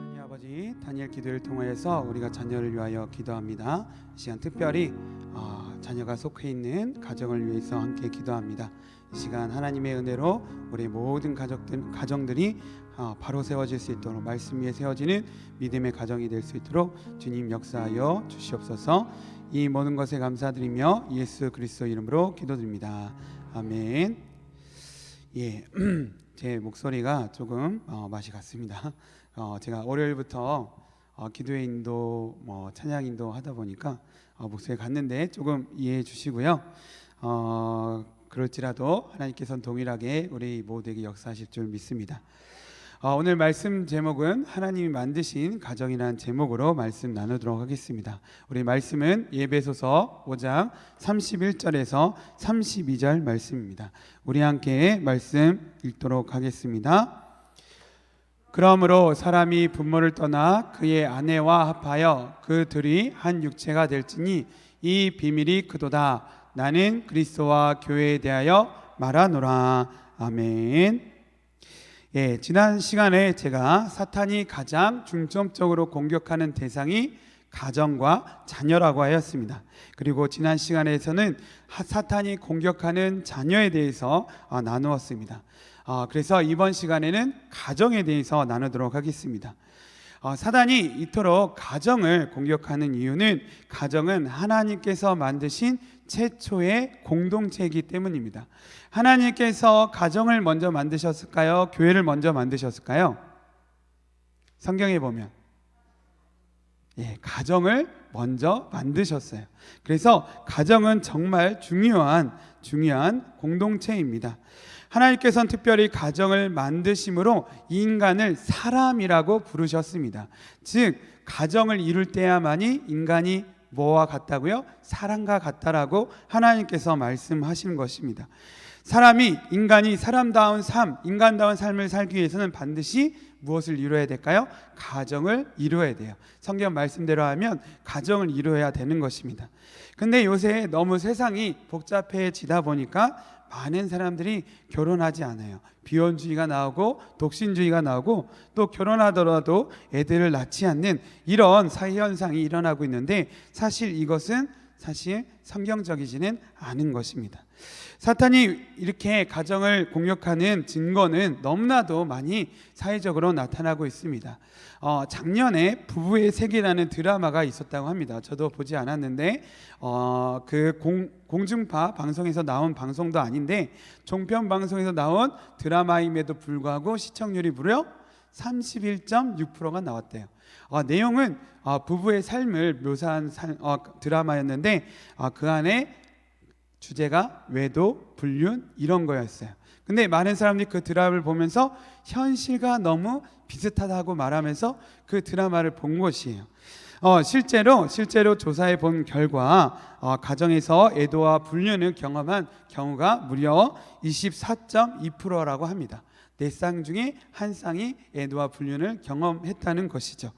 하나님 아버지, 다니엘 기도를 통하여서 우리가 자녀를 위하여 기도합니다. 이 시간 특별히 자녀가 속해 있는 가정을 위해서 함께 기도합니다. 이 시간 하나님의 은혜로 우리 모든 가정들이 바로 세워질 수 있도록, 말씀 위에 세워지는 믿음의 가정이 될 수 있도록 주님 역사하여 주시옵소서. 이 모든 것에 감사드리며 예수 그리스도 이름으로 기도드립니다. 아멘. 예, 제 목소리가 조금 맛이 갔습니다. 제가 월요일부터 기도의 인도, 찬양 인도 하다 보니까 목소리가 갔는데 조금 이해해 주시고요. 그럴지라도 하나님께서는 동일하게 우리 모두에게 역사하실 줄 믿습니다. 오늘 말씀 제목은 하나님이 만드신 가정이라는 제목으로 말씀 나누도록 하겠습니다. 우리 말씀은 에베소서 5장 31절에서 32절 말씀입니다. 우리 함께 말씀 읽도록 하겠습니다. 그러므로 사람이 부모를 떠나 그의 아내와 합하여 그 둘이 한 육체가 될지니 이 비밀이 그도다. 나는 그리스도와 교회에 대하여 말하노라. 아멘. 예, 지난 시간에 제가 사탄이 가장 중점적으로 공격하는 대상이 가정과 자녀라고 하였습니다. 그리고 지난 시간에서는 사탄이 공격하는 자녀에 대해서 나누었습니다. 그래서 이번 시간에는 가정에 대해서 나누도록 하겠습니다. 사단이 이토록 가정을 공격하는 이유는 가정은 하나님께서 만드신 최초의 공동체이기 때문입니다. 하나님께서 가정을 먼저 만드셨을까요? 교회를 먼저 만드셨을까요? 성경에 보면 가정을 먼저 만드셨어요. 그래서 가정은 정말 중요한 공동체입니다. 하나님께서는 특별히 가정을 만드심으로 인간을 사람이라고 부르셨습니다. 즉 가정을 이룰 때야만이 인간이 뭐와 같다고요? 사람과 같다라고 하나님께서 말씀하시는 것입니다. 인간이 사람다운 삶, 인간다운 삶을 살기 위해서는 반드시 무엇을 이루어야 될까요? 가정을 이루어야 돼요. 성경 말씀대로 하면 가정을 이루어야 되는 것입니다. 근데 요새 너무 세상이 복잡해지다 보니까 많은 사람들이 결혼하지 않아요. 비혼주의가 나오고 독신주의가 나오고 또 결혼하더라도 애들을 낳지 않는 이런 사회 현상이 일어나고 있는데 이것은 성경적이지는 않은 것입니다. 사탄이 이렇게 가정을 공격하는 증거는 너무나도 많이 사회적으로 나타나고 있습니다. 작년에 부부의 세계라는 드라마가 있었다고 합니다. 저도 보지 않았는데 공중파 방송에서 나온 방송도 아닌데 종편 방송에서 나온 드라마임에도 불구하고 시청률이 무려 31.6%가 나왔대요. 내용은 부부의 삶을 묘사한 드라마였는데 그 안에 주제가 외도, 불륜 이런 거였어요. 근데 많은 사람들이 그 드라마를 보면서 현실과 너무 비슷하다고 말하면서 그 드라마를 본 것이에요. 실제로 조사해 본 결과 가정에서 애도와 불륜을 경험한 경우가 무려 24.2%라고 합니다. 4쌍 중에 한 쌍이 애도와 불륜을 경험했다는 것이죠.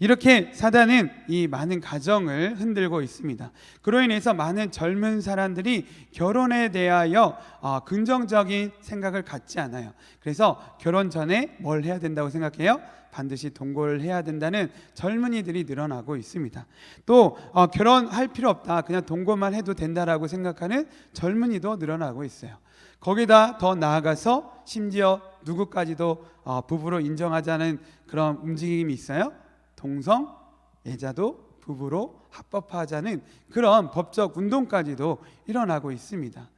이렇게 사단은 이 많은 가정을 흔들고 있습니다. 그로 인해서 많은 젊은 사람들이 결혼에 대하여 긍정적인 생각을 갖지 않아요. 그래서 결혼 전에 뭘 해야 된다고 생각해요? 반드시 동거를 해야 된다는 젊은이들이 늘어나고 있습니다. 또 결혼할 필요 없다, 그냥 동거만 해도 된다라고 생각하는 젊은이도 늘어나고 있어요. 거기다 더 나아가서 심지어 누구까지도 부부로 인정하자는 그런 움직임이 있어요. 동성애자도 부부로 합법화하자는 그런 법적 운동까지도 일어나고 있습니다.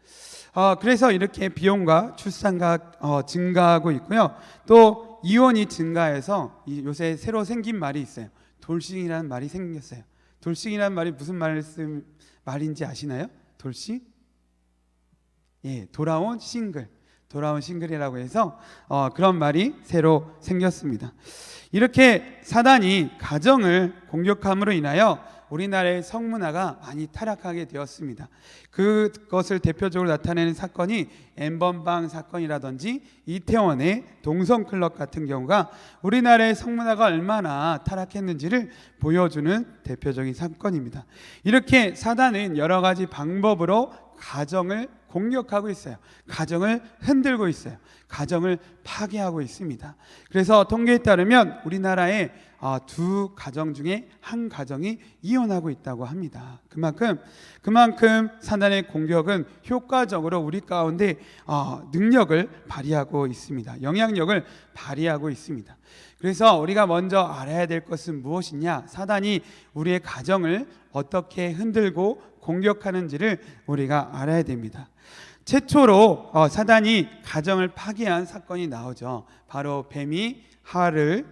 그래서 이렇게 비용과 출산가 증가하고 있고요. 또 이혼이 증가해서 요새 새로 생긴 말이 있어요. 돌싱이라는 말이 생겼어요. 돌싱이라는 말이 무슨 말인지 아시나요? 돌싱? 돌아온 싱글이라고 해서 그런 말이 새로 생겼습니다. 이렇게 사단이 가정을 공격함으로 인하여 우리나라의 성문화가 많이 타락하게 되었습니다. 그것을 대표적으로 나타내는 사건이 엠번방 사건이라든지 이태원의 동성클럽 같은 경우가 우리나라의 성문화가 얼마나 타락했는지를 보여주는 대표적인 사건입니다. 이렇게 사단은 여러 가지 방법으로 가정을 공격하고 있어요. 가정을 흔들고 있어요. 가정을 파괴하고 있습니다. 그래서 통계에 따르면 우리나라의 두 가정 중에 한 가정이 이혼하고 있다고 합니다. 그만큼 사단의 공격은 효과적으로 우리 가운데 능력을 발휘하고 있습니다. 영향력을 발휘하고 있습니다. 그래서 우리가 먼저 알아야 될 것은 무엇이냐? 사단이 우리의 가정을 어떻게 흔들고 공격하는지를 우리가 알아야 됩니다. 최초로 사단이 가정을 파괴한 사건이 나오죠. 바로 뱀이 하와를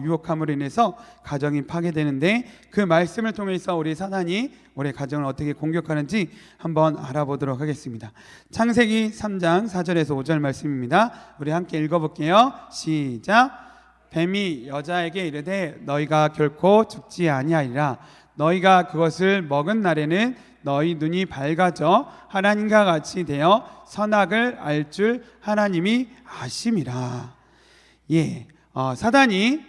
유혹함으로 인해서 가정이 파괴되는데, 그 말씀을 통해서 우리 사단이 우리 가정을 어떻게 공격하는지 한번 알아보도록 하겠습니다. 창세기 3장 4절에서 5절 말씀입니다. 우리 함께 읽어볼게요. 시작. 뱀이 여자에게 이르되 너희가 결코 죽지 아니하리라. 너희가 그것을 먹은 날에는 너희 눈이 밝아져 하나님과 같이 되어 선악을 알 줄 하나님이 아심이라. 사단이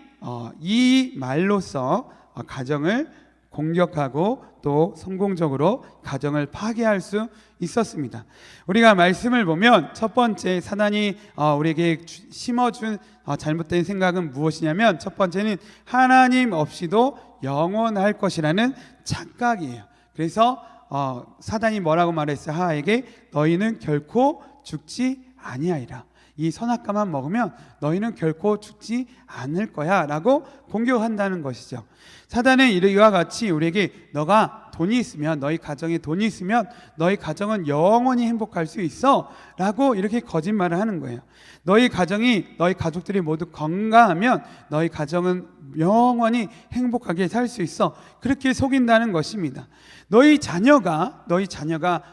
이 말로써 가정을 공격하고 또 성공적으로 가정을 파괴할 수 있었습니다. 우리가 말씀을 보면 첫 번째 사단이 우리에게 심어준 잘못된 생각은 무엇이냐면, 첫 번째는 하나님 없이도 영원할 것이라는 착각이에요. 그래서 사단이 뭐라고 말했어요? 하와에게 너희는 결코 죽지 아니하리라. 이 선악과만 먹으면 너희는 결코 죽지 않을 거야 라고 공격한다는 것이죠. 사단은 이와 같이 우리에게 너가 돈이 있으면, 너희 가정에 돈이 있으면 너희 가정은 영원히 행복할 수 있어 라고 이렇게 거짓말을 하는 거예요. 너희 가족들이 모두 건강하면 너희 가정은 영원히 행복하게 살 수 있어, 그렇게 속인다는 것입니다. 너희 자녀가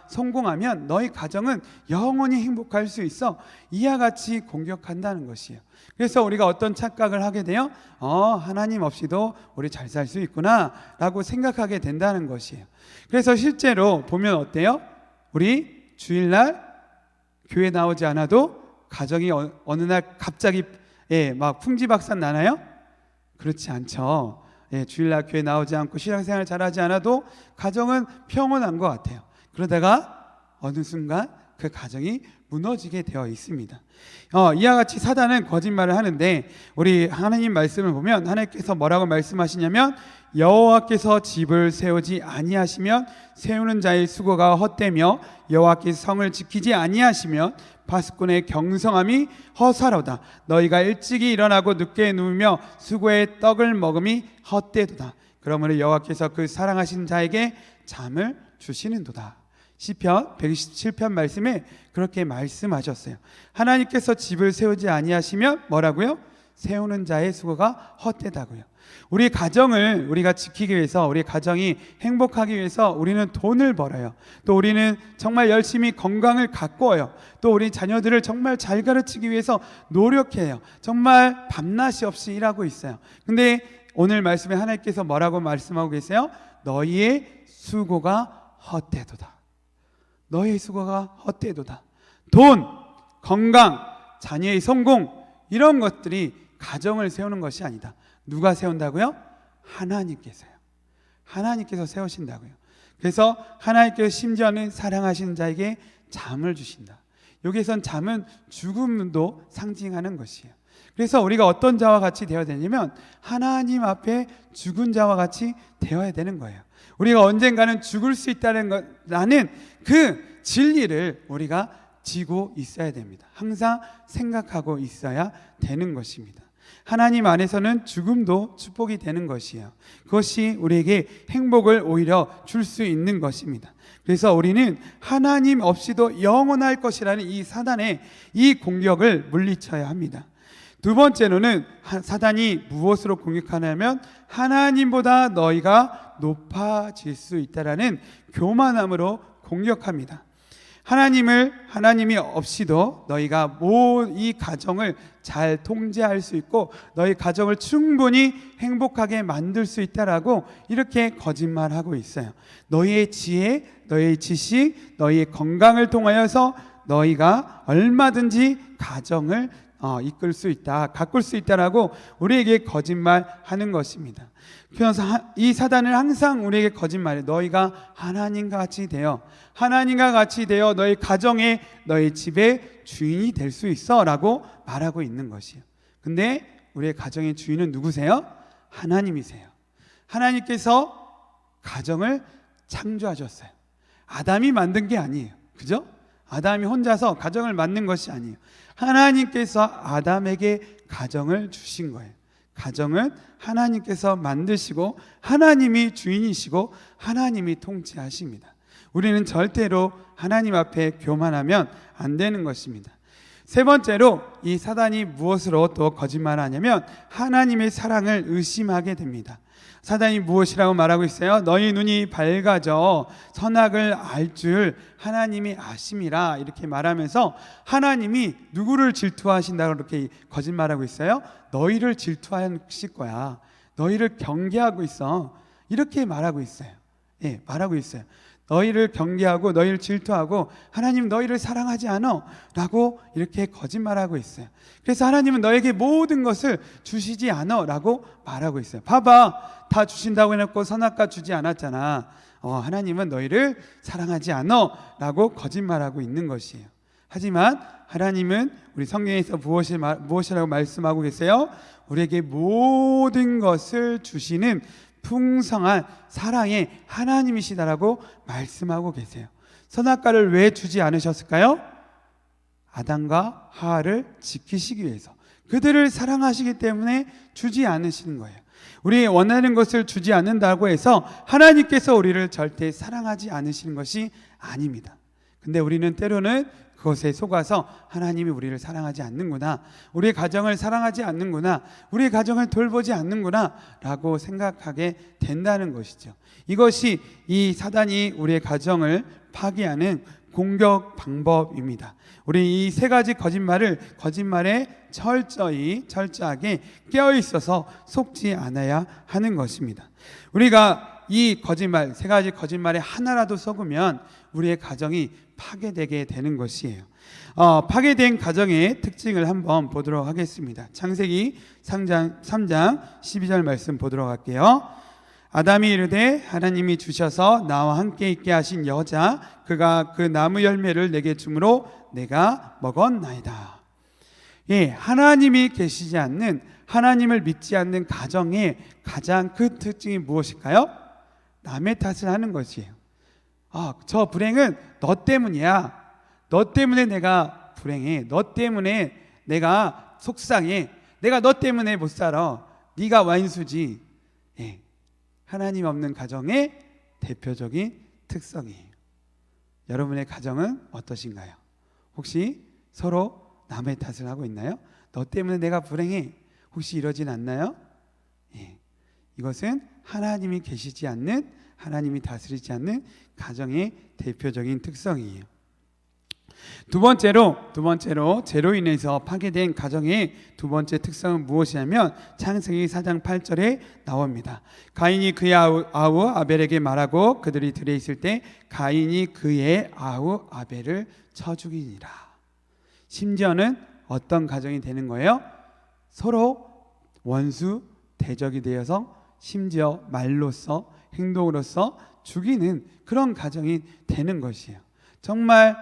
성공하면 너희 가정은 영원히 행복할 수 있어, 이와 같이 공격한다는 것이에요. 그래서 우리가 어떤 착각을 하게 돼요? 하나님 없이도 우리 잘 살 수 있구나 라고 생각하게 된다는 것이에요. 그래서 실제로 보면 어때요? 우리 주일날 교회 나오지 않아도 가정이 어느 날 갑자기 막 풍지박산 나나요? 그렇지 않죠. 주일날 교회 나오지 않고 신앙생활 잘하지 않아도 가정은 평온한 것 같아요. 그러다가 어느 순간 그 가정이 무너지게 되어 있습니다. 이와 같이 사단은 거짓말을 하는데, 우리 하나님 말씀을 보면 하나님께서 뭐라고 말씀하시냐면, 여호와께서 집을 세우지 아니하시면 세우는 자의 수고가 헛되며 여호와께서 성을 지키지 아니하시면 파수꾼의 경성함이 허사로다. 너희가 일찍이 일어나고 늦게 누우며 수고의 떡을 먹음이 헛되도다. 그러므로 여호와께서 그 사랑하신 자에게 잠을 주시는도다. 시편 127편 말씀에 그렇게 말씀하셨어요. 하나님께서 집을 세우지 아니하시면 뭐라고요? 세우는 자의 수고가 헛되다고요. 우리 가정을 우리가 지키기 위해서, 우리 가정이 행복하기 위해서 우리는 돈을 벌어요. 또 우리는 정말 열심히 건강을 가꿔요. 또 우리 자녀들을 정말 잘 가르치기 위해서 노력해요. 정말 밤낮이 없이 일하고 있어요. 근데 오늘 말씀에 하나님께서 뭐라고 말씀하고 계세요? 너희의 수고가 헛되도다. 너희의 수고가 헛되도다. 돈, 건강, 자녀의 성공, 이런 것들이 가정을 세우는 것이 아니다. 누가 세운다고요? 하나님께서요. 하나님께서 세우신다고요. 그래서 하나님께서 심지어는 사랑하시는 자에게 잠을 주신다. 여기에선 잠은 죽음도 상징하는 것이에요. 그래서 우리가 어떤 자와 같이 되어야 되냐면 하나님 앞에 죽은 자와 같이 되어야 되는 거예요. 우리가 언젠가는 죽을 수 있다는 라는 그 진리를 우리가 지고 있어야 됩니다. 항상 생각하고 있어야 되는 것입니다. 하나님 안에서는 죽음도 축복이 되는 것이에요. 그것이 우리에게 행복을 오히려 줄 수 있는 것입니다. 그래서 우리는 하나님 없이도 영원할 것이라는 이 사단의 이 공격을 물리쳐야 합니다. 두 번째로는 사단이 무엇으로 공격하냐면 하나님보다 너희가 높아질 수 있다라는 교만함으로 공격합니다. 하나님이 없이도 너희가 이 가정을 잘 통제할 수 있고 너희 가정을 충분히 행복하게 만들 수 있다라고 이렇게 거짓말하고 있어요. 너희의 지혜, 너희의 지식, 너희의 건강을 통하여서 너희가 얼마든지 가정을 이끌 수 있다, 가꿀 수 있다라고 우리에게 거짓말하는 것입니다. 그래서 이 사단은 항상 우리에게 거짓말해. 너희가 하나님과 같이 되어 너희 가정에, 너희 집의 주인이 될 수 있어라고 말하고 있는 것이에요. 근데 우리의 가정의 주인은 누구세요? 하나님이세요. 하나님께서 가정을 창조하셨어요. 아담이 만든 게 아니에요. 그죠? 아담이 혼자서 가정을 만든 것이 아니에요. 하나님께서 아담에게 가정을 주신 거예요. 가정은 하나님께서 만드시고 하나님이 주인이시고 하나님이 통치하십니다. 우리는 절대로 하나님 앞에 교만하면 안 되는 것입니다. 세 번째로 이 사단이 무엇으로 또 거짓말하냐면 하나님의 사랑을 의심하게 됩니다. 사단이 무엇이라고 말하고 있어요? 너희 눈이 밝아져 선악을 알 줄 하나님이 아심이라, 이렇게 말하면서 하나님이 누구를 질투하신다고 그렇게 거짓말하고 있어요? 너희를 질투하실 거야. 너희를 경계하고 있어. 이렇게 말하고 있어요. 예, 말하고 있어요. 너희를 경계하고 너희를 질투하고 하나님 너희를 사랑하지 않아 라고 이렇게 거짓말하고 있어요. 그래서 하나님은 너에게 모든 것을 주시지 않아 라고 말하고 있어요. 봐봐, 다 주신다고 해놓고 선악과 주지 않았잖아. 하나님은 너희를 사랑하지 않아 라고 거짓말하고 있는 것이에요. 하지만 하나님은 우리 성경에서 무엇이라고 말씀하고 계세요? 우리에게 모든 것을 주시는 풍성한 사랑의 하나님이시다라고 말씀하고 계세요. 선악과를 왜 주지 않으셨을까요? 아담과 하와를 지키시기 위해서, 그들을 사랑하시기 때문에 주지 않으시는 거예요. 우리 원하는 것을 주지 않는다고 해서 하나님께서 우리를 절대 사랑하지 않으시는 것이 아닙니다. 근데 우리는 때로는 그것에 속아서 하나님이 우리를 사랑하지 않는구나, 우리의 가정을 사랑하지 않는구나, 우리의 가정을 돌보지 않는구나 라고 생각하게 된다는 것이죠. 이것이 이 사단이 우리의 가정을 파괴하는 공격 방법입니다. 우리 이 세 가지 거짓말에 철저하게 깨어있어서 속지 않아야 하는 것입니다. 우리가 이 거짓말, 세 가지 거짓말에 하나라도 속으면 우리의 가정이 파괴되게 되는 것이에요. 파괴된 가정의 특징을 한번 보도록 하겠습니다. 창세기 3장 12절 말씀 보도록 할게요. 아담이 이르되 하나님이 주셔서 나와 함께 있게 하신 여자, 그가 그 나무 열매를 내게 주므로 내가 먹었나이다. 예, 하나님이 계시지 않는, 하나님을 믿지 않는 가정의 가장 큰 특징이 무엇일까요? 남의 탓을 하는 것이에요. 저 불행은 너 때문이야. 너 때문에 내가 불행해. 너 때문에 내가 속상해. 내가 너 때문에 못 살아. 네가 완수지. 예, 하나님 없는 가정의 대표적인 특성이에요. 여러분의 가정은 어떠신가요? 혹시 서로 남의 탓을 하고 있나요? 너 때문에 내가 불행해. 혹시 이러진 않나요? 예, 이것은 하나님이 계시지 않는, 하나님이 다스리지 않는 가정의 대표적인 특성이에요. 두 번째로 죄로 인해서 파괴된 가정의 두 번째 특성은 무엇이냐면 창세기 4장 8절에 나옵니다. 가인이 그의 아우 아벨에게 말하고 그들이 들에 있을 때 가인이 그의 아우 아벨을 쳐 죽이니라. 심지어는 어떤 가정이 되는 거예요? 서로 원수 대적이 되어서 심지어 말로써, 행동으로써 죽이는 그런 가정이 되는 것이에요. 정말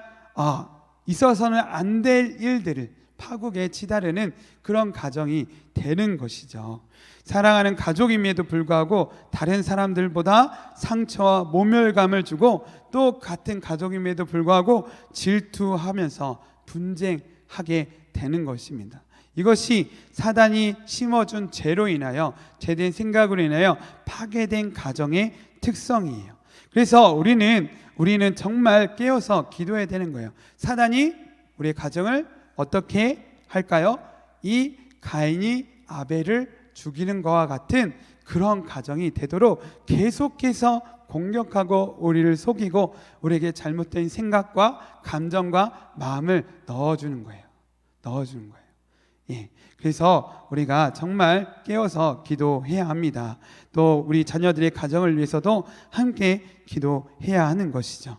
있어서는 안 될 일들을 파국에 치달으는 그런 가정이 되는 것이죠. 사랑하는 가족임에도 불구하고 다른 사람들보다 상처와 모멸감을 주고, 또 같은 가족임에도 불구하고 질투하면서 분쟁하게 되는 것입니다. 이것이 사단이 심어준 죄로 인하여, 죄된 생각으로 인하여 파괴된 가정의 특성이에요. 그래서 우리는 정말 깨어서 기도해야 되는 거예요. 사단이 우리의 가정을 어떻게 할까요? 이 가인이 아벨을 죽이는 것과 같은 그런 가정이 되도록 계속해서 공격하고 우리를 속이고 우리에게 잘못된 생각과 감정과 마음을 넣어주는 거예요. 예, 그래서 우리가 정말 깨어서 기도해야 합니다. 또 우리 자녀들의 가정을 위해서도 함께 기도해야 하는 것이죠.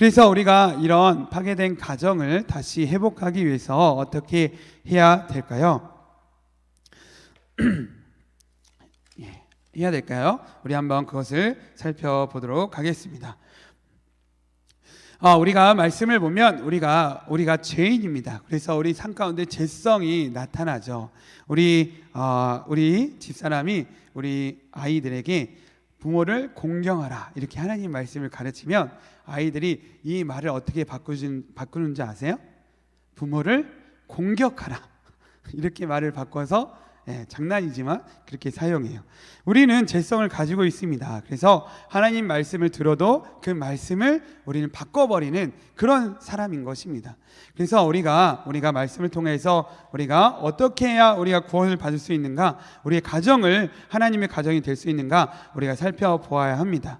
그래서 우리가 이런 파괴된 가정을 다시 회복하기 위해서 어떻게 해야 될까요? 해야 될까요? 우리 한번 그것을 살펴보도록 하겠습니다. 우리가 말씀을 보면 우리가 죄인입니다. 그래서 우리 삶 가운데 죄성이 나타나죠. 우리 집사람이 우리 아이들에게 부모를 공경하라 이렇게 하나님 말씀을 가르치면 아이들이 이 말을 어떻게 바꾸는지 아세요? 부모를 공격하라 이렇게 말을 바꿔서 장난이지만 그렇게 사용해요. 우리는 죄성을 가지고 있습니다. 그래서 하나님 말씀을 들어도 그 말씀을 우리는 바꿔버리는 그런 사람인 것입니다. 그래서 우리가 말씀을 통해서 우리가 어떻게 해야 우리가 구원을 받을 수 있는가, 우리의 가정을 하나님의 가정이 될 수 있는가 우리가 살펴보아야 합니다.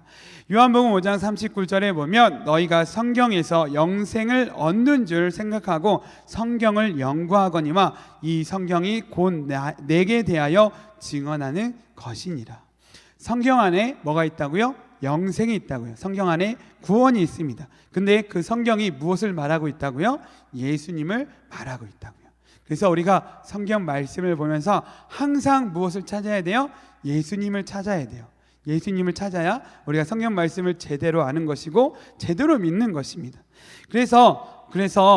요한복음 5장 39절에 보면 너희가 성경에서 영생을 얻는 줄 생각하고 성경을 연구하거니와 이 성경이 곧 내게 대하여 증언하는 것이니라. 성경 안에 뭐가 있다고요? 영생이 있다고요. 성경 안에 구원이 있습니다. 근데 그 성경이 무엇을 말하고 있다고요? 예수님을 말하고 있다고요. 그래서 우리가 성경 말씀을 보면서 항상 무엇을 찾아야 돼요? 예수님을 찾아야 돼요. 예수님을 찾아야 우리가 성경 말씀을 제대로 아는 것이고 제대로 믿는 것입니다. 그래서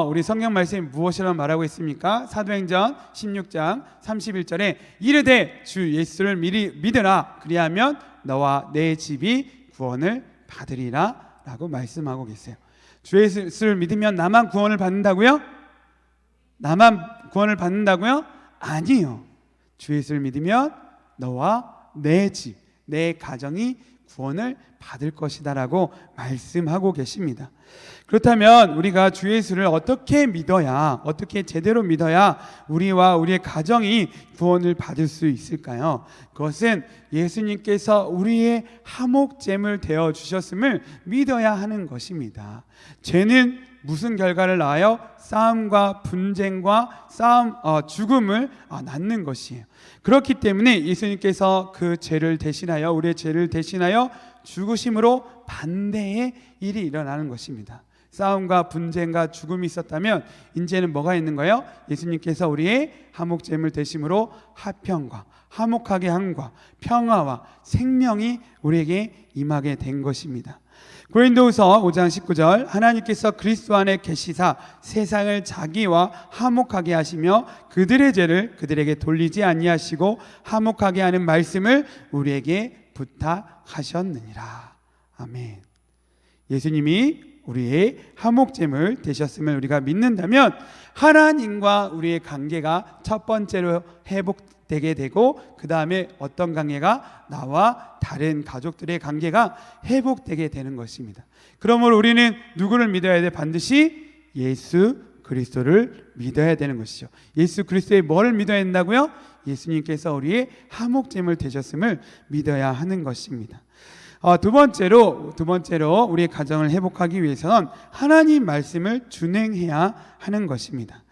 우리 성경 말씀이 무엇이라고 말하고 있습니까? 사도행전 16장 31절에 이르되 주 예수를 믿으라 그리하면 너와 내 집이 구원을 받으리라 라고 말씀하고 계세요. 주 예수를 믿으면 나만 구원을 받는다고요? 나만 구원을 받는다고요? 아니요. 주 예수를 믿으면 너와 내 집, 내 가정이 구원을 받을 것이다라고 말씀하고 계십니다. 그렇다면 우리가 주 예수를 어떻게 제대로 믿어야 우리와 우리의 가정이 구원을 받을 수 있을까요? 그것은 예수님께서 우리의 화목제물 되어 주셨음을 믿어야 하는 것입니다. 죄는 무슨 결과를 낳아요? 싸움과 분쟁과 죽음을 낳는 것이에요. 그렇기 때문에 예수님께서 그 죄를 대신하여 우리의 죄를 대신하여 죽으심으로 반대의 일이 일어나는 것입니다. 싸움과 분쟁과 죽음이 있었다면 이제는 뭐가 있는 거예요? 예수님께서 우리의 화목제물 되심으로 화평과 화목하게 함과 평화와 생명이 우리에게 임하게 된 것입니다. 고린도후서 5장 19절 하나님께서 그리스도 안에 계시사 세상을 자기와 화목하게 하시며 그들의 죄를 그들에게 돌리지 아니하시고 화목하게 하는 말씀을 우리에게 부탁하셨느니라. 아멘. 예수님이 우리의 화목제물 되셨음을 우리가 믿는다면 하나님과 우리의 관계가 첫 번째로 회복되게 되고 그 다음에 어떤 관계가 나와 다른 가족들의 관계가 회복되게 되는 것입니다. 그러므로 우리는 누구를 믿어야 돼? 반드시 예수 그리스도를 믿어야 되는 것이죠. 예수 그리스도의 뭐를 믿어야 된다고요? 예수님께서 우리의 화목제물 되셨음을 믿어야 하는 것입니다. 두 번째로 우리의 가정을 회복하기 위해서는 하나님 말씀을 준행해야 하는 것입니다.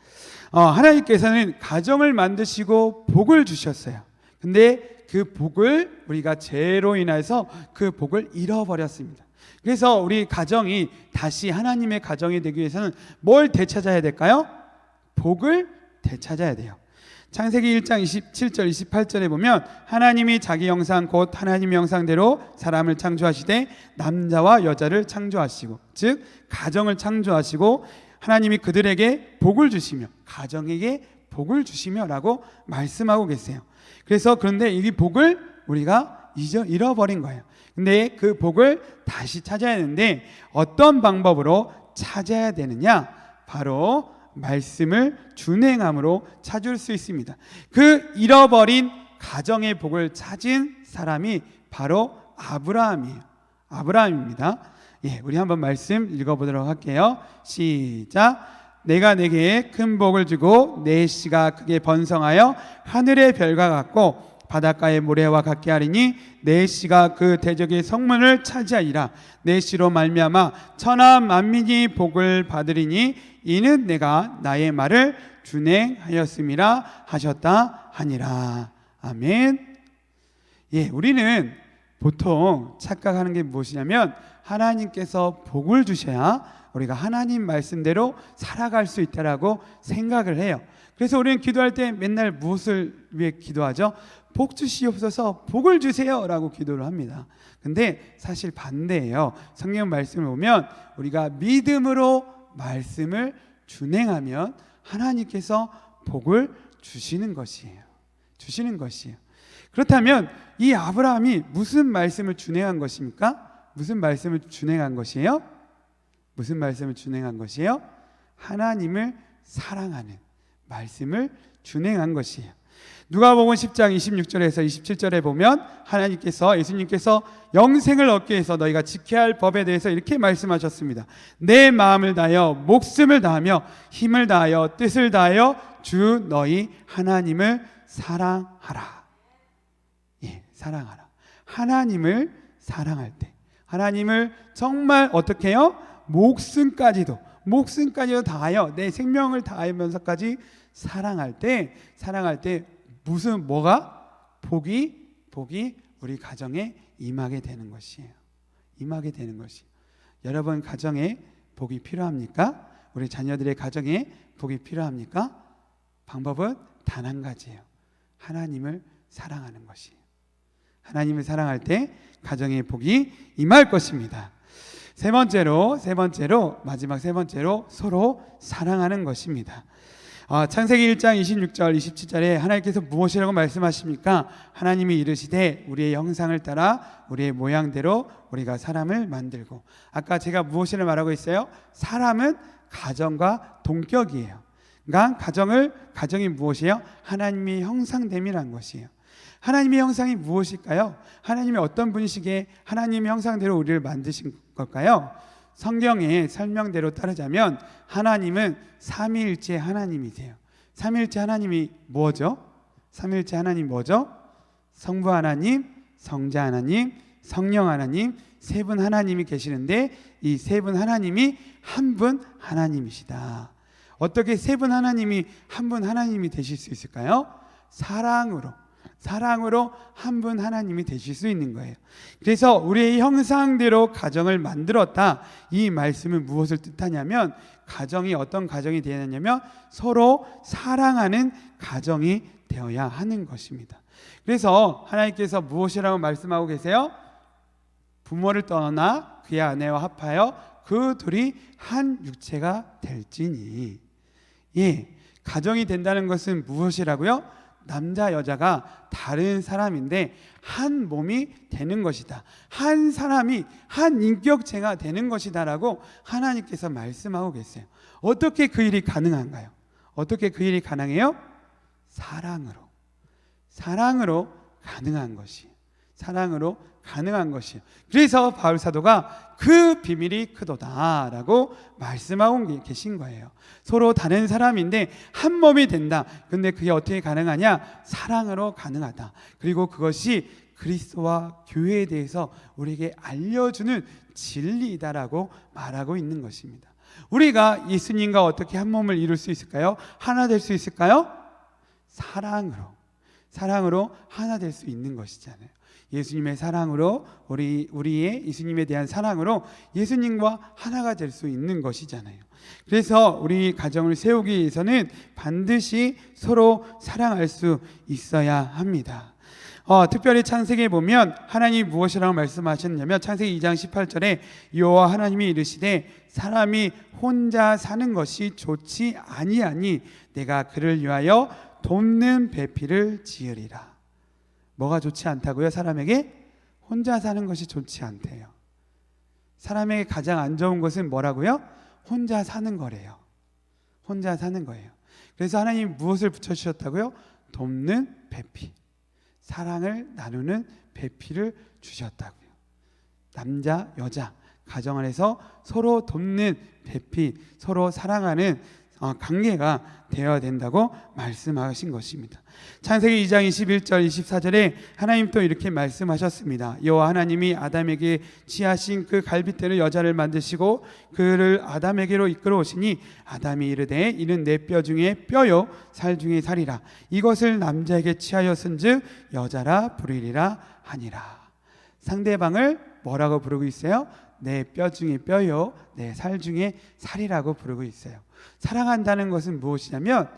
하나님께서는 가정을 만드시고 복을 주셨어요. 근데 그 복을 우리가 죄로 인해서 그 복을 잃어버렸습니다. 그래서 우리 가정이 다시 하나님의 가정이 되기 위해서는 뭘 되찾아야 될까요? 복을 되찾아야 돼요. 창세기 1장 27절 28절에 보면 하나님이 자기 형상 곧 하나님의 형상대로 사람을 창조하시되 남자와 여자를 창조하시고 즉 가정을 창조하시고 하나님이 그들에게 복을 주시며 가정에게 복을 주시며 라고 말씀하고 계세요. 그런데 이 복을 우리가 잃어버린 거예요. 근데 그 복을 다시 찾아야 되는데 어떤 방법으로 찾아야 되느냐? 바로 말씀을 준행함으로 찾을 수 있습니다. 그 잃어버린 가정의 복을 찾은 사람이 바로 아브라함입니다. 우리 한번 말씀 읽어보도록 할게요. 시작. 내가 내게 큰 복을 주고 내 씨가 크게 번성하여 하늘의 별과 같고 바닷가의 모래와 같게 하리니 내 씨가 그 대적의 성문을 차지하리라. 내 씨로 말미암아 천하 만민이 복을 받으리니 이는 내가 나의 말을 준행하였음이라 하셨다 하니라. 아멘. 우리는 보통 착각하는 게 무엇이냐면 하나님께서 복을 주셔야 우리가 하나님 말씀대로 살아갈 수 있다라고 생각을 해요. 그래서 우리는 기도할 때 맨날 무엇을 위해 기도하죠? 복 주시옵소서, 복을 주세요 라고 기도를 합니다. 근데 사실 반대예요. 성경 말씀을 보면 우리가 믿음으로 말씀을 준행하면 하나님께서 복을 주시는 것이에요. 주시는 것이에요. 그렇다면 이 아브라함이 무슨 말씀을 준행한 것입니까? 무슨 말씀을 준행한 것이에요? 무슨 말씀을 준행한 것이에요? 하나님을 사랑하는 말씀을 준행한 것이에요. 누가복음 10장 26절에서 27절에 보면 하나님께서, 예수님께서 영생을 얻기 위해서 너희가 지켜야 할 법에 대해서 이렇게 말씀하셨습니다. 내 마음을 다하여 목숨을 다하며 힘을 다하여 뜻을 다하여 주 너희 하나님을 사랑하라. 예, 사랑하라. 하나님을 사랑할 때, 하나님을 정말 어떻게 해요? 목숨까지도 다하여 내 생명을 다하면서까지 사랑할 때 무슨 뭐가 복이 우리 가정에 임하게 되는 것이에요. 임하게 되는 것이. 여러분 가정에 복이 필요합니까? 우리 자녀들의 가정에 복이 필요합니까? 방법은 단 한 가지예요. 하나님을 사랑하는 것이에요. 하나님을 사랑할 때 가정에 복이 임할 것입니다. 마지막 세 번째로 서로 사랑하는 것입니다. 창세기 1장 26절 27절에 하나님께서 무엇이라고 말씀하십니까? 하나님이 이르시되 우리의 형상을 따라 우리의 모양대로 우리가 사람을 만들고. 아까 제가 무엇이라 말하고 있어요? 사람은 가정과 동격이에요. 그러니까 가정이 무엇이에요? 하나님의 형상됨이란 것이에요. 하나님의 형상이 무엇일까요? 하나님이 어떤 분이시기에 하나님의 형상대로 우리를 만드신 걸까요? 성경의 설명대로 따르자면 하나님은 삼위일체 하나님이세요. 삼위일체 하나님이 뭐죠? 삼위일체 하나님 뭐죠? 성부 하나님, 성자 하나님, 성령 하나님, 세 분 하나님이 계시는데 이 세 분 하나님이 한 분 하나님이시다. 어떻게 세 분 하나님이 한 분 하나님이 되실 수 있을까요? 사랑으로 한 분 하나님이 되실 수 있는 거예요. 그래서 우리의 형상대로 가정을 만들었다. 이 말씀은 무엇을 뜻하냐면 가정이 어떤 가정이 되느냐면 서로 사랑하는 가정이 되어야 하는 것입니다. 그래서 하나님께서 무엇이라고 말씀하고 계세요? 부모를 떠나 그의 아내와 합하여 그 둘이 한 육체가 될지니. 예, 가정이 된다는 것은 무엇이라고요? 남자 여자가 다른 사람인데 한 몸이 되는 것이다. 한 사람이 한 인격체가 되는 것이다 라고 하나님께서 말씀하고 계세요. 어떻게 그 일이 가능한가요? 어떻게 그 일이 가능해요? 사랑으로 가능한 것이에요. 사랑으로 가능한 것이에요. 그래서 바울 사도가 그 비밀이 크도다 라고 말씀하고 계신 거예요. 서로 다른 사람인데 한 몸이 된다. 근데 그게 어떻게 가능하냐? 사랑으로 가능하다. 그리고 그것이 그리스도와 교회에 대해서 우리에게 알려주는 진리이다라고 말하고 있는 것입니다. 우리가 예수님과 어떻게 한 몸을 이룰 수 있을까요? 하나 될 수 있을까요? 사랑으로 하나 될 수 있는 것이잖아요. 예수님의 사랑으로 우리의 예수님에 대한 사랑으로 예수님과 하나가 될 수 있는 것이잖아요. 그래서 우리 가정을 세우기 위해서는 반드시 서로 사랑할 수 있어야 합니다. 특별히 창세기에 보면 하나님이 무엇이라고 말씀하셨냐면 창세기 2장 18절에 여호와 하나님이 이르시되 사람이 혼자 사는 것이 좋지 아니하니 내가 그를 위하여 돕는 배필을 지으리라. 뭐가 좋지 않다고요? 사람에게 혼자 사는 것이 좋지 않대요. 사람에게 가장 안 좋은 것은 뭐라고요? 혼자 사는 거래요. 혼자 사는 거예요. 그래서 하나님이 무엇을 붙여주셨다고요? 돕는 배필, 사랑을 나누는 배필을 주셨다고요. 남자, 여자, 가정 안에서 서로 돕는 배필, 서로 사랑하는 관계가 되어야 된다고 말씀하신 것입니다. 창세기 2장 21절 24절에 하나님 또 이렇게 말씀하셨습니다. 여호와 하나님이 아담에게 취하신 그 갈빗대로 여자를 만드시고 그를 아담에게로 이끌어 오시니 아담이 이르되 이는 내 뼈 중에 뼈요 살 중에 살이라. 이것을 남자에게 취하였은즉 여자라 부르리라 하니라. 상대방을 뭐라고 부르고 있어요? 내 뼈 중에 뼈요, 내 살 중에 살이라고 부르고 있어요. 사랑한다는 것은 무엇이냐면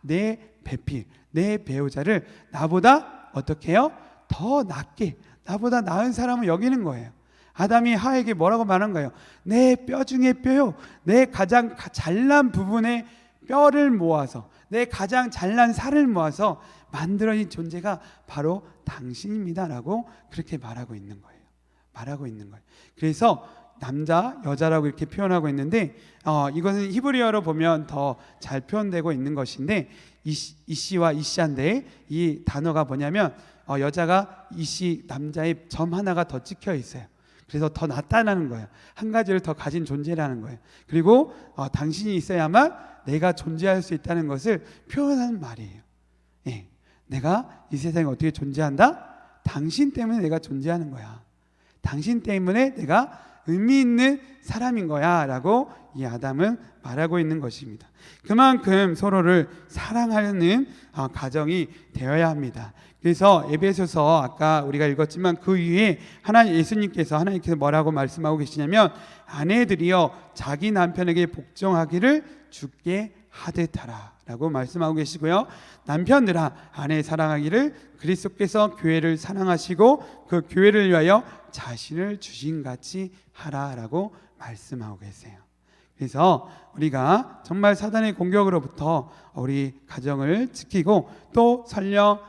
내 배필, 내 배우자를 나보다 어떻게 해요? 더 낫게, 나보다 나은 사람을 여기는 거예요. 아담이 하와에게 뭐라고 말한 거예요? 내 뼈 중에 뼈요, 내 가장 잘난 부분의 뼈를 모아서, 내 가장 잘난 살을 모아서 만들어진 존재가 바로 당신입니다라고 그렇게 말하고 있는 거예요. 그래서 남자, 여자라고 이렇게 표현하고 있는데 이것은 히브리어로 보면 더 잘 표현되고 있는 것인데 이씨와 이씨한데 이 단어가 뭐냐면 여자가 이씨, 남자의 점 하나가 더 찍혀 있어요. 그래서 더 낫다는 거예요. 한 가지를 더 가진 존재라는 거예요. 그리고 당신이 있어야만 내가 존재할 수 있다는 것을 표현하는 말이에요. 예, 내가 이 세상에 어떻게 존재한다? 당신 때문에 내가 존재하는 거야. 당신 때문에 내가 의미 있는 사람인 거야 라고 이 아담은 말하고 있는 것입니다. 그만큼 서로를 사랑하는 가정이 되어야 합니다. 그래서 에베소서 아까 우리가 읽었지만 그 위에 예수님께서 뭐라고 말씀하고 계시냐면 아내들이여 자기 남편에게 복종하기를 주께 하듯 하라 라고 말씀하고 계시고요. 남편들아 아내 사랑하기를 그리스도께서 교회를 사랑하시고 그 교회를 위하여 자신을 주신같이 하라라고 말씀하고 계세요. 그래서 우리가 정말 사단의 공격으로부터 우리 가정을 지키고 또 설령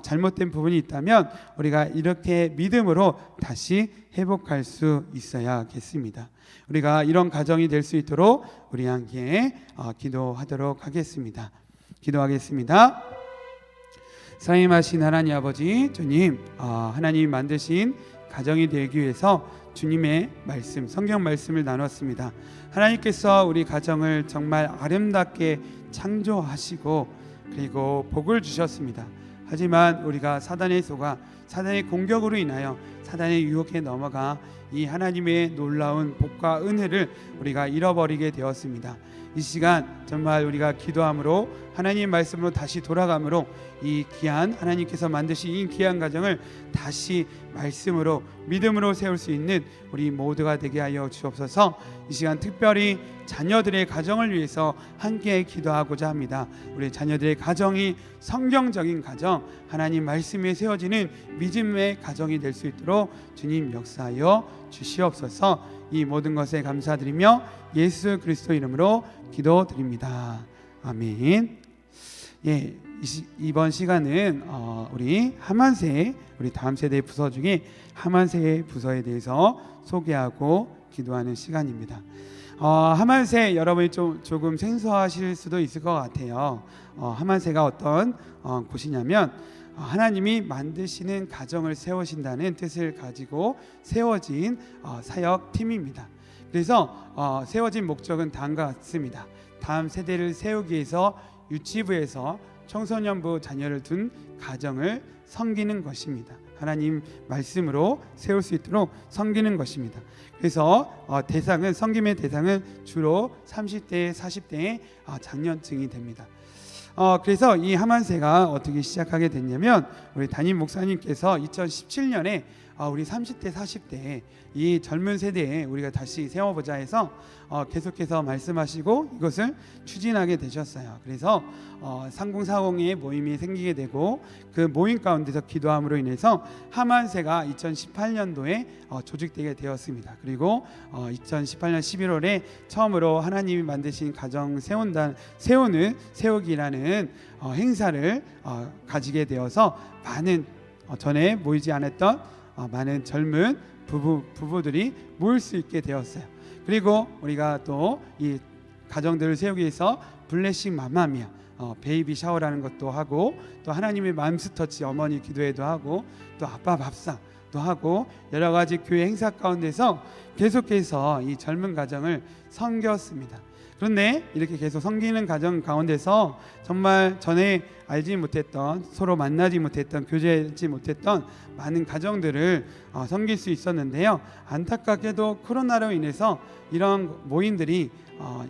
잘못된 부분이 있다면 우리가 이렇게 믿음으로 다시 회복할 수 있어야겠습니다. 우리가 이런 가정이 될 수 있도록 우리 함께 기도하도록 하겠습니다. 기도하겠습니다. 사랑하신 하나님 아버지, 주님, 하나님이 만드신 가정이 되기 위해서 주님의 말씀, 성경 말씀을 나눴습니다. 하나님께서 우리 가정을 정말 아름답게 창조하시고 그리고 복을 주셨습니다. 하지만 우리가 사단의 속아 사단의 공격으로 인하여 사단의 유혹에 넘어가 이 하나님의 놀라운 복과 은혜를 우리가 잃어버리게 되었습니다. 이 시간 정말 우리가 기도함으로 하나님의 말씀으로 다시 돌아감으로 이 귀한 하나님께서 만드신 이 귀한 가정을 다시 말씀으로 믿음으로 세울 수 있는 우리 모두가 되게 하여 주옵소서. 이 시간 특별히 자녀들의 가정을 위해서 함께 기도하고자 합니다. 우리 자녀들의 가정이 성경적인 가정, 하나님 말씀에 세워지는 믿음의 가정이 될 수 있도록 주님 역사하여 주시옵소서. 이 모든 것에 감사드리며 예수 그리스도 이름으로 기도드립니다. 아멘. 예, 이번 시간은 우리 하만세, 우리 다음 세대 부서 중에 하만세 부서에 대해서 소개하고 기도하는 시간입니다. 하만세 여러분이 조금 생소하실 수도 있을 것 같아요. 하만세가 어떤 곳이냐면 하나님이 만드시는 가정을 세우신다는 뜻을 가지고 세워진 사역팀입니다. 그래서 세워진 목적은 다음과 같습니다. 다음 세대를 세우기 위해서 유치부에서 청소년부 자녀를 둔 가정을 섬기는 것입니다. 하나님 말씀으로 세울 수 있도록 섬기는 것입니다. 그래서 섬김의 대상은 주로 30대, 40대의 장년층이 됩니다. 그래서 이 하만세가 어떻게 시작하게 됐냐면 우리 담임 목사님께서 2017년에 우리 30대, 40대 이 젊은 세대에 우리가 다시 세워보자 해서 계속해서 말씀하시고 이것을 추진하게 되셨어요. 그래서 3040의 모임이 생기게 되고 그 모임 가운데서 기도함으로 인해서 하만세가 2018년도에 조직되게 되었습니다. 그리고 2018년 11월에 처음으로 하나님이 만드신 가정 세우기라는 행사를 가지게 되어서 많은 전에 모이지 않았던 많은 젊은 부부들이 모일 수 있게 되었어요. 그리고 우리가 또 이 가정들을 세우기 위해서 블레싱 맘마미아 베이비 샤워라는 것도 하고 또 하나님의 맘스터치 어머니 기도회도 하고 또 아빠 밥상도 하고 여러 가지 교회 행사 가운데서 계속해서 이 젊은 가정을 섬겼습니다. 그런데 이렇게 계속 섬기는 가정 가운데서 정말 전에 알지 못했던, 서로 만나지 못했던, 교제하지 못했던 많은 가정들을 섬길 수 있었는데요. 안타깝게도 코로나로 인해서 이런 모임들이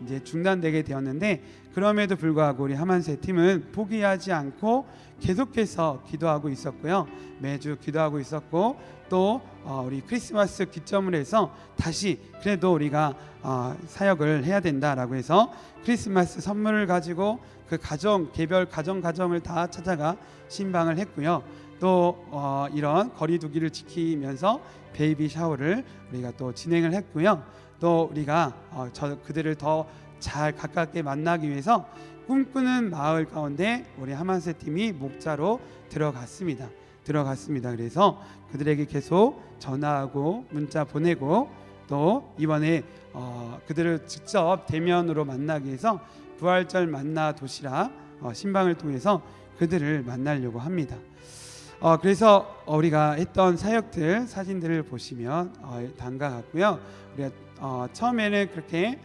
이제 중단되게 되었는데 그럼에도 불구하고 우리 하만세 팀은 포기하지 않고 계속해서 기도하고 있었고요. 매주 기도하고 있었고 또 우리 크리스마스 기점을 해서 다시 그래도 우리가 사역을 해야 된다라고 해서 크리스마스 선물을 가지고 그 개별 가정을 다 찾아가 신방을 했고요. 또 이런 거리두기를 지키면서 베이비 샤워를 우리가 또 진행을 했고요. 또 우리가 그들을 더 잘 가깝게 만나기 위해서 꿈꾸는 마을 가운데 우리 하만세 팀이 목자로 들어갔습니다. 그래서 그들에게 계속 전화하고 문자 보내고 또 이번에 그들을 직접 대면으로 만나기 위해서 부활절 만나 도시락 신방을 통해서 그들을 만나려고 합니다. 그래서 우리가 했던 사역들 사진들을 보시면 다음과 같고요. 우리가 처음에는 그렇게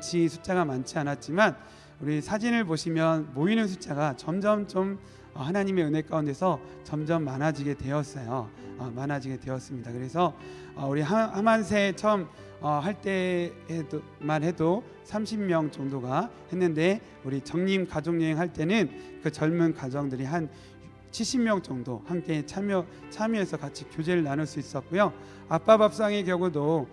숫자가 많지 않았지만 우리 사진을 보시면 모이는 숫자가 점점 좀 하나님의 은혜 가운데서 점점 많아지게 되었어요. 많아지게 되었습니다. 그래서 우리 하만세 처음 할 때만 해도 30명 정도가 했는데 우리 정림 가족여행 할 때는 그 젊은 가정들이 한 70명 정도 함께 참여해서 같이 교제를 나눌 수 있었고요. 아빠 밥상의 경우도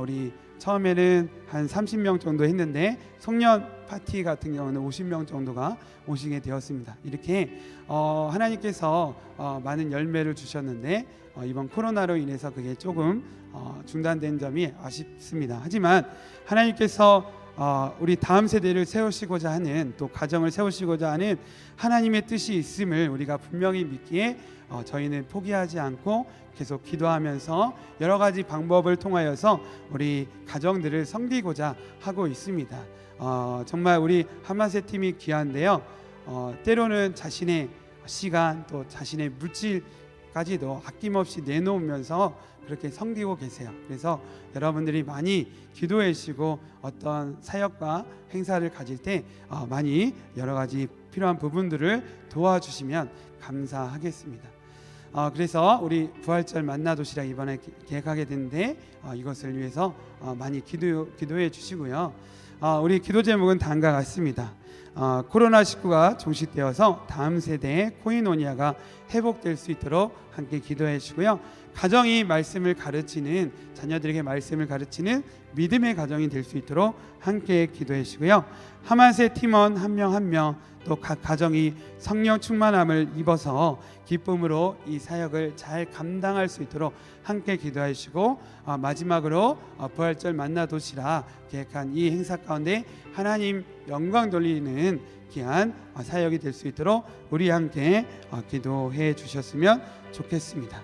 우리 처음에는 한 30명 정도 했는데 송년 파티 같은 경우는 50명 정도가 오시게 되었습니다. 이렇게 하나님께서 많은 열매를 주셨는데 이번 코로나로 인해서 그게 조금 중단된 점이 아쉽습니다. 하지만 하나님께서 우리 다음 세대를 세우시고자 하는 또 가정을 세우시고자 하는 하나님의 뜻이 있음을 우리가 분명히 믿기에 저희는 포기하지 않고 계속 기도하면서 여러 가지 방법을 통하여서 우리 가정들을 섬기고자 하고 있습니다. 정말 우리 하만세 팀이 귀한데요. 때로는 자신의 시간 또 자신의 물질까지도 아낌없이 내놓으면서 그렇게 섬기고 계세요. 그래서 여러분들이 많이 기도해 주시고 어떤 사역과 행사를 가질 때 많이 여러 가지 필요한 부분들을 도와주시면 감사하겠습니다. 그래서 우리 부활절 만나 도시락 이번에 계획하게 됐는데 이것을 위해서 많이 기도해 주시고요. 우리 기도 제목은 다음과 같습니다. 코로나19가 종식되어서 다음 세대의 코이노니아가 회복될 수 있도록 함께 기도해 주시고요. 가정이 말씀을 가르치는 자녀들에게 말씀을 가르치는 믿음의 가정이 될 수 있도록 함께 기도해 주시고요. 하만세 팀원 한 명 한 명 또 각 가정이 성령 충만함을 입어서 기쁨으로 이 사역을 잘 감당할 수 있도록 함께 기도해 주시고 마지막으로 부활절 만나 도시락 계획한 이 행사 가운데 하나님 영광 돌리는 귀한 사역이 될 수 있도록 우리 함께 기도해 주셨으면 좋겠습니다.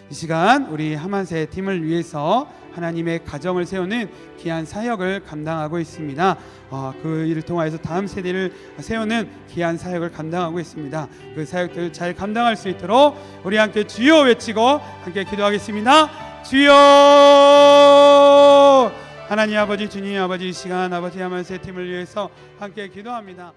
이 시간 우리 하만세 팀을 위해서 하나님의 가정을 세우는 귀한 사역을 감당하고 있습니다. 그 일을 통하여서 다음 세대를 세우는 귀한 사역을 감당하고 있습니다. 그 사역들을 잘 감당할 수 있도록 우리 함께 주여 외치고 함께 기도하겠습니다. 주여! 하나님 아버지, 주님 아버지, 이 시간 아버지 하만세 팀을 위해서 함께 기도합니다.